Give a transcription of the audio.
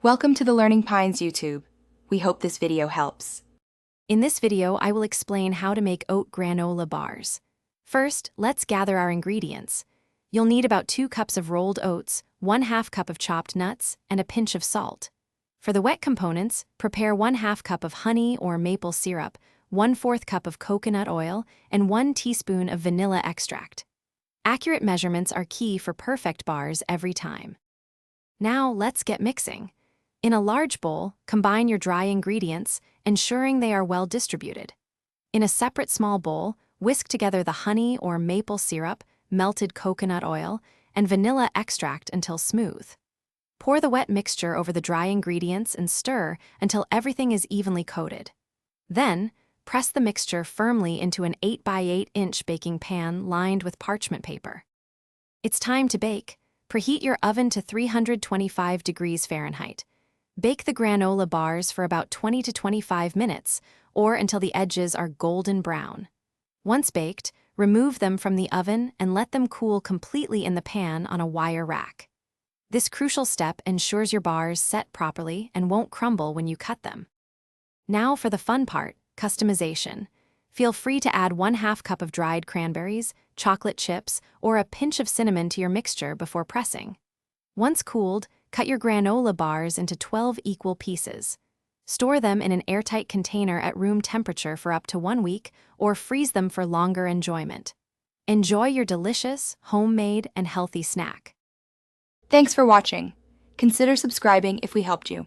Welcome to the Learning Pines YouTube. We hope this video helps. In this video, I will explain how to make oat granola bars. First, let's gather our ingredients. You'll need about 2 cups of rolled oats, 1/2 cup of chopped nuts, and a pinch of salt. For the wet components, prepare 1/2 cup of honey or maple syrup, 1/4 cup of coconut oil, and 1 teaspoon of vanilla extract. Accurate measurements are key for perfect bars every time. Now let's get mixing. In a large bowl, combine your dry ingredients, ensuring they are well distributed. In a separate small bowl, whisk together the honey or maple syrup, melted coconut oil, and vanilla extract until smooth. Pour the wet mixture over the dry ingredients and stir until everything is evenly coated. Then, press the mixture firmly into an 8 by 8 inch baking pan lined with parchment paper. It's time to bake. Preheat your oven to 325 degrees Fahrenheit. Bake the granola bars for about 20 to 25 minutes, or until the edges are golden brown. Once baked, remove them from the oven and let them cool completely in the pan on a wire rack. This crucial step ensures your bars set properly and won't crumble when you cut them. Now for the fun part, customization. Feel free to add 1/2 cup of dried cranberries, chocolate chips, or a pinch of cinnamon to your mixture before pressing. Once cooled, cut your granola bars into 12 equal pieces. Store them in an airtight container at room temperature for up to 1 week, or freeze them for longer enjoyment. Enjoy your delicious, homemade, and healthy snack. Thanks for watching. Consider subscribing if we helped you.